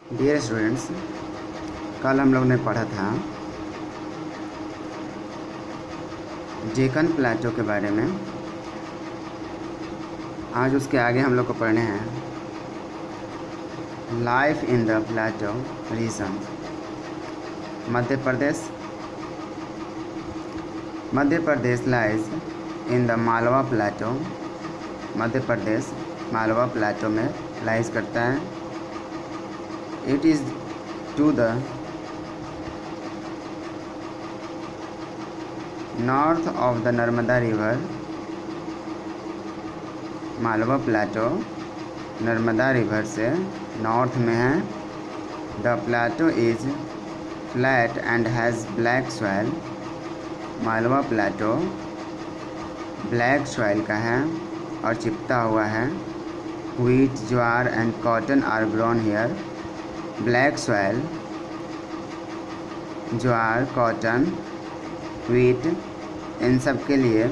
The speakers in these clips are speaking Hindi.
डियर स्टूडेंट्स, कल हम लोग ने पढ़ा था डेक्कन प्लेटो के बारे में। आज उसके आगे हम लोग को पढ़ने हैं life in the plateau region. Madhya Pradesh lies in the Malwa plateau. Madhya Pradesh Malwa plateau में लाइज करता है। It is to the north of the Narmada river. Malwa plateau Narmada river से नॉर्थ में है। The plateau is flat and has black soil. Malwa plateau black soil का है और चिपटा हुआ है। Wheat, jowar and cotton are grown here. Black soil jowar, cotton, wheat इन सब के लिए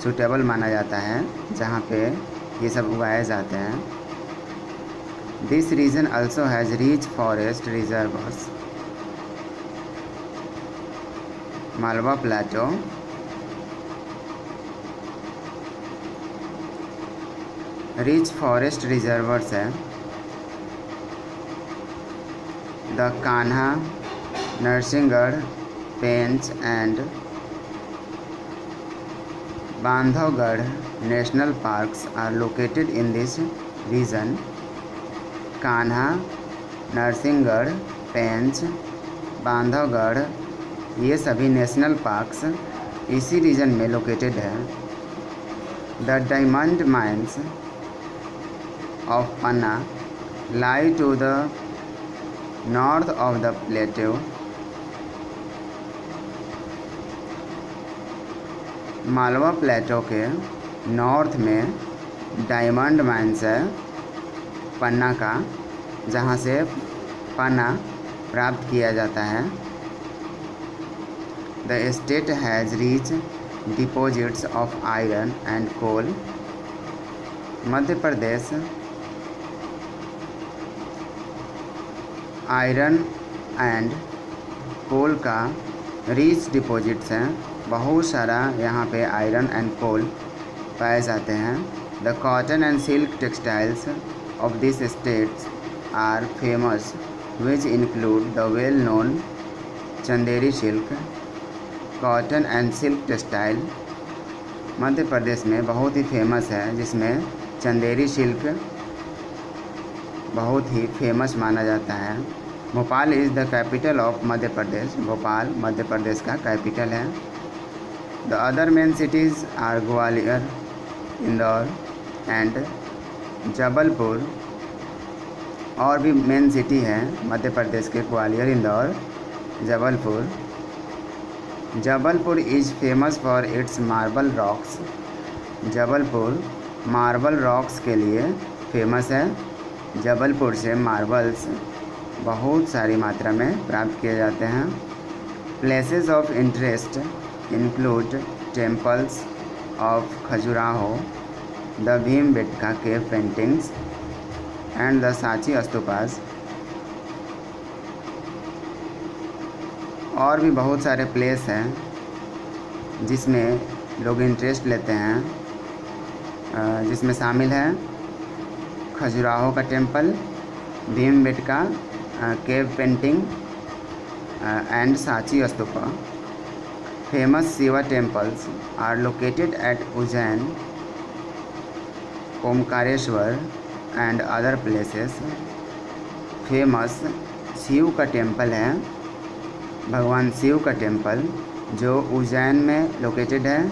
सूटेबल माना जाता है, जहाँ पे ये सब उगाए जाते हैं। This region also has rich forest reservoirs। Malwa plateau rich forest reservoirs है। The Kanha, Narsinghgarh, Pench and Bandhavgarh national parks are located in this region. Kanha, Narsinghgarh, Pench, Bandhavgarh ये सभी नेशनल पार्क्स इसी रीजन में लोकेटेड है। The diamond mines of Panna lie to the north of the plateau. Malwa plateau के नॉर्थ में डायमंड माइंस है पन्ना का, जहाँ से पन्ना प्राप्त किया जाता है। The state has rich deposits of iron and coal. Madhya Pradesh iron and coal का रिच डिपॉजिट्स हैं। बहुत सारा यहाँ पे आयरन एंड कोल पाए जाते हैं। The cotton and silk textiles of this states are famous, which include the well known Chanderi silk. Cotton and silk textile Madhya Pradesh में बहुत ही फेमस है, जिसमें चंदेरी सिल्क बहुत ही फेमस माना जाता है। Bhopal is the capital of Madhya Pradesh. Bhopal Madhya Pradesh का कैपिटल है। The other main cities are Gwalior, Indore and Jabalpur. और भी मेन सिटी है मध्य प्रदेश के Gwalior, Indore, Jabalpur. Jabalpur is famous for its marble rocks. Jabalpur marble rocks के लिए फेमस है। जबलपुर से मार्बल्स बहुत सारी मात्रा में प्राप्त किए जाते हैं। Places of interest include temples of Khajuraho, the Bhimbetka cave paintings and the Sanchi stupas. और भी बहुत सारे प्लेस हैं जिसमें लोग इंटरेस्ट लेते हैं, जिसमें शामिल है खजुराहो का temple, Bhimbetka cave painting and Sanchi stupa. Famous Shiva temples are located at Ujjain, Omkareshwar and other places. Famous Shiv का टेम्पल है, भगवान शिव का टेम्पल, जो उज्जैन में लोकेटेड है,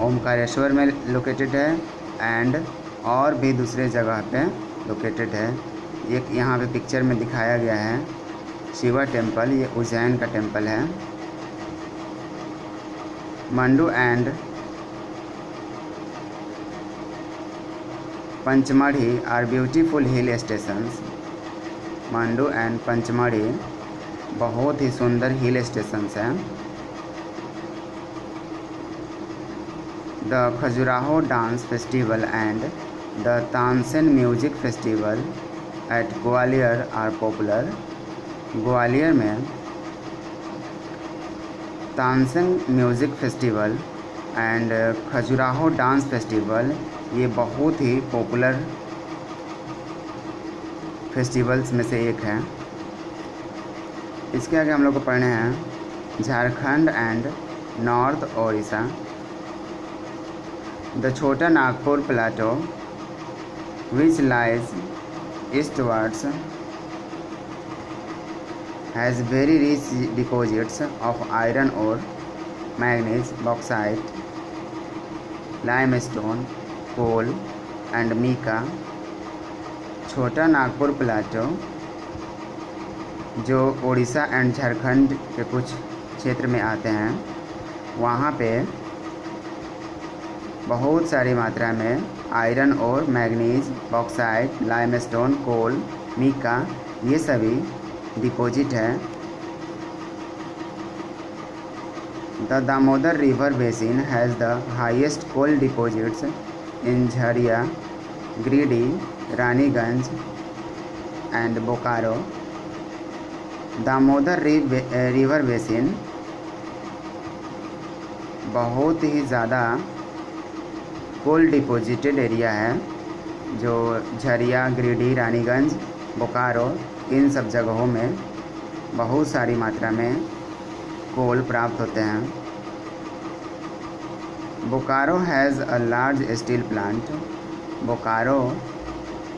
ओमकारेश्वर में लोकेटेड है एंड और भी दूसरे जगह पे लोकेटेड है। एक यहाँ पे पिक्चर में दिखाया गया है शिवा टेम्पल, ये उज्जैन का टेम्पल है। Mandu and Pachmarhi are beautiful hill stations. Mandu and Pachmarhi बहुत ही सुंदर हिल स्टेशंस हैं। The Khajuraho dance festival and the Tansen music festival at Gwalior are popular. Gwalior में Tansen music festival and Khajuraho dance festival ये बहुत ही पॉपुलर फेस्टिवल्स में से एक है। इसके आगे हम लोग को पढ़ने हैं Jharkhand and north Odisha. The Chota Nagpur plateau which lies eastwards has very rich deposits of iron और manganese, bauxite, limestone, coal and mica. Chota Nagpur Plato जो उड़ीसा एंड झारखंड के कुछ क्षेत्र में आते हैं, वहाँ पे बहुत सारी मात्रा में आयरन और manganese, bauxite, limestone, coal, mica ये सभी डिपॉजिट है। The Damodar river basin has the highest coal deposits in Jharia, Giridih, Raniganj and Bokaro. Damodar river basin बहुत ही ज़्यादा कोल डिपॉजिटेड एरिया है, जो झरिया, गिरिडीह, रानीगंज, बोकारो इन सब जगहों में बहुत सारी मात्रा में कोल प्राप्त होते हैं। Bokaro has a large steel plant. Bokaro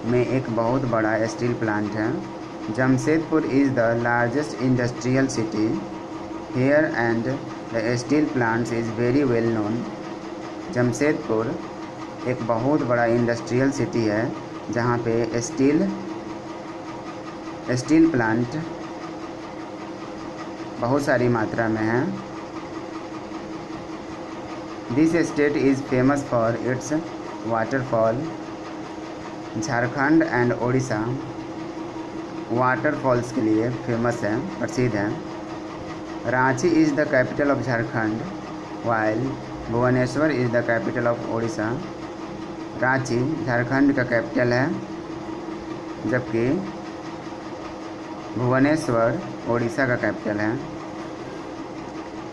में एक बहुत बड़ा स्टील प्लांट है। Jamshedpur is the largest industrial city here and the steel plants is very well known. Jamshedpur एक बहुत बड़ा इंडस्ट्रियल सिटी है जहाँ पे स्टील प्लांट बहुत सारी मात्रा में है। This state is famous for its waterfall. Jharkhand and Odisha waterfalls के लिए फेमस है, प्रसिद्ध है। Ranchi is the capital of Jharkhand while Bhubaneswar is the capital of Odisha. Ranchi Jharkhand का कैपिटल है, जबकि भुवनेश्वर ओडिशा का कैपिटल है।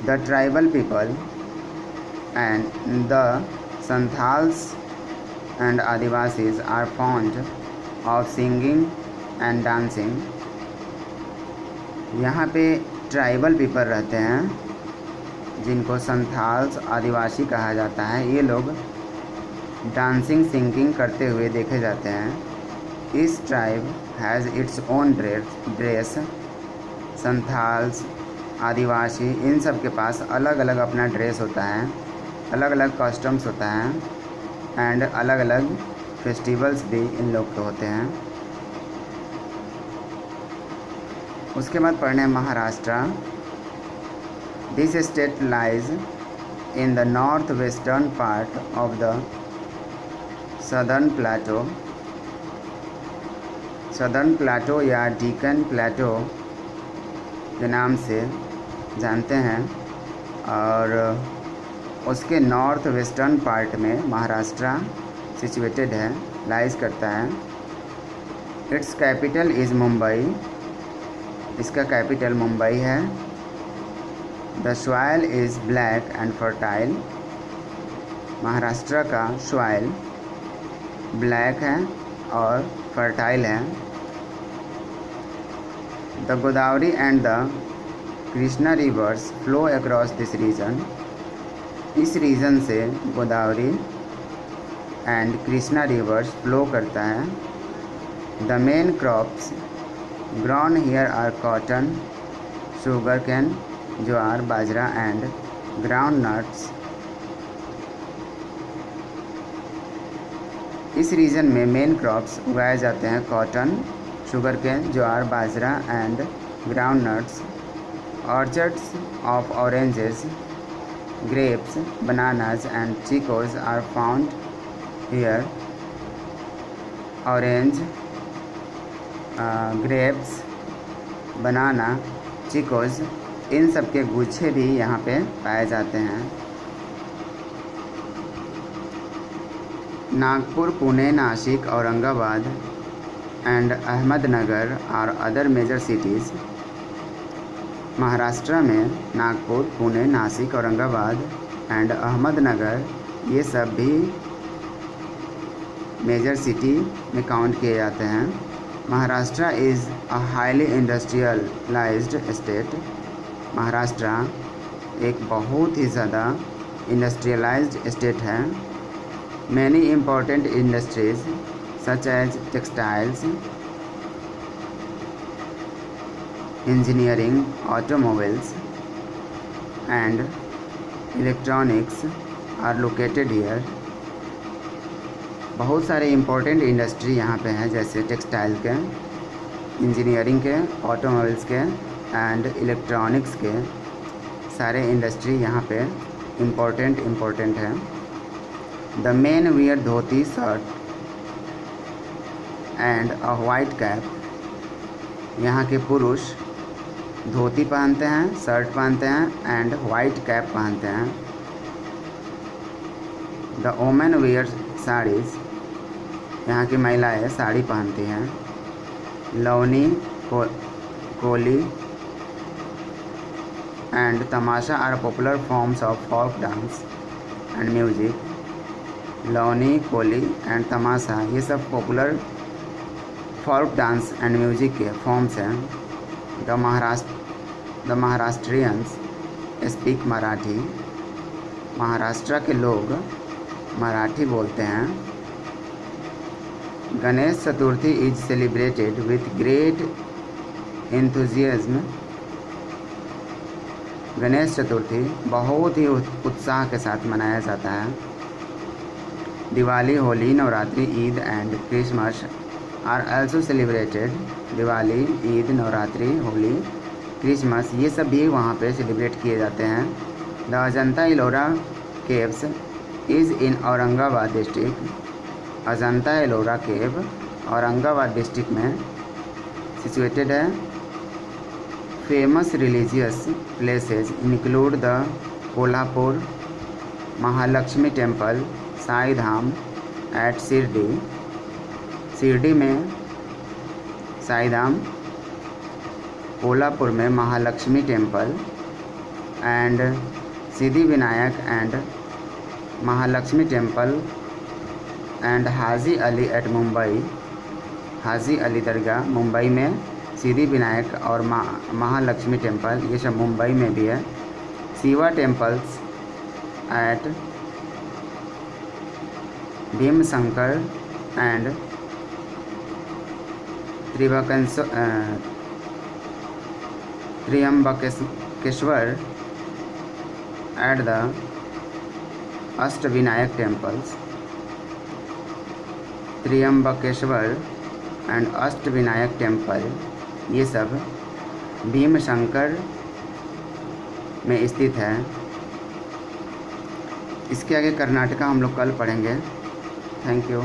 The tribal people and the Santhals and Adivasis are fond of singing and dancing। यहाँ पे ट्राइबल पीपल रहते हैं जिनको संथाल्स आदिवासी कहा जाता है। ये लोग डांसिंग सिंगिंग करते हुए देखे जाते हैं। इस tribe has its own dress. Santhals, आदिवासी इन सब के पास अलग अलग अपना ड्रेस होता है, अलग अलग कॉस्ट्यूम्स होता है एंड अलग अलग फेस्टिवल्स भी इन लोग के होते हैं। उसके बाद पढ़ने Maharashtra. This state lies in the north western part of the southern Plato. Southern Plato या डेक्कन प्लाटो के नाम से जानते हैं, और उसके नॉर्थ वेस्टर्न पार्ट में महाराष्ट्र सिचुएटेड है, लाइज करता है। Its capital is Mumbai. इसका कैपिटल मुंबई है। The soil is black and fertile. Maharashtra का सॉइल ब्लैक है और फर्टाइल है। The Godavari and the Krishna rivers flow across this region. इस रीजन से Godavari and Krishna rivers flow करता है। The main crops grown here are cotton, sugarcane, jowar, bajra and groundnuts. इस रीजन में मेन क्रॉप्स उगाए जाते हैं cotton, sugarcane, jowar, bajra and ground nuts. Orchards of oranges, grapes, bananas and chicos are found here। Orange, grapes, banana, chicos इन सब के गुच्छे भी यहाँ पे पाए जाते हैं। Nagpur, Pune, Nashik, Aurangabad and Ahmednagar are other major cities. Maharashtra में नागपुर, पुणे, नासिक, औरंगाबाद एंड अहमदनगर ये सब भी मेजर सिटी में काउंट किए जाते हैं। Maharashtra is a highly industrialised state. Maharashtra एक बहुत ही ज़्यादा इंडस्ट्रियलाइज्ड स्टेट है। Many important industries such as textiles, engineering, automobiles and electronics are located here. बहुत सारे इम्पोर्टेंट इंडस्ट्री यहाँ पे हैं, जैसे टेक्सटाइल के, इंजीनियरिंग के, ऑटोमोबाइल्स के एंड इलेक्ट्रॉनिक्स के सारे इंडस्ट्री यहाँ पे इम्पोर्टेंट है। The main wear dhoti, shirt and a white cap. यहाँ के पुरुष धोती पहनते हैं, शर्ट पहनते हैं एंड वाइट कैप पहनते हैं। The women wear saris. यहाँ की महिलाएं साड़ी पहनती हैं। Lavani, Koli and Tamasha are popular forms of folk dance and music. Lavani, Koli and Tamasha ये सब popular folk dance and music के फॉर्म्स हैं। The Maharashtrians speak Marathi. महाराष्ट्र के लोग मराठी बोलते हैं। Ganesh Chaturthi is celebrated with great enthusiasm. Ganesh Chaturthi बहुत ही उत्साह के साथ मनाया जाता है। Diwali, Holi, Navratri, Eid and Christmas are also celebrated. Diwali, Eid, Navratri, Holi, Christmas ये सब भी वहाँ पे सेलिब्रेट किए जाते हैं। The Ajanta Ellora caves is in Aurangabad district. Ajanta Ellora cave Aurangabad district में सिचुएटेड है। Famous religious places include the Kolhapur Mahalakshmi temple, Sai Dham at Shirdi. Shirdi में साई धाम, कोल्हापुर में Mahalakshmi temple and Siddhi Vinayak and Mahalakshmi temple and Haji Ali at Mumbai. Haji Ali दरगाह मुंबई में, सिद्धि विनायक और महालक्ष्मी टेम्पल ये सब मुंबई में भी है। Shiva temples at Bhimashankar and Trimbakeshwar at the Ashtavinayak temples. Trimbakeshwar and Ashtavinayak temple ये सब भीमशंकर में स्थित है। इसके आगे कर्नाटका हम लोग कल पढ़ेंगे। Thank you.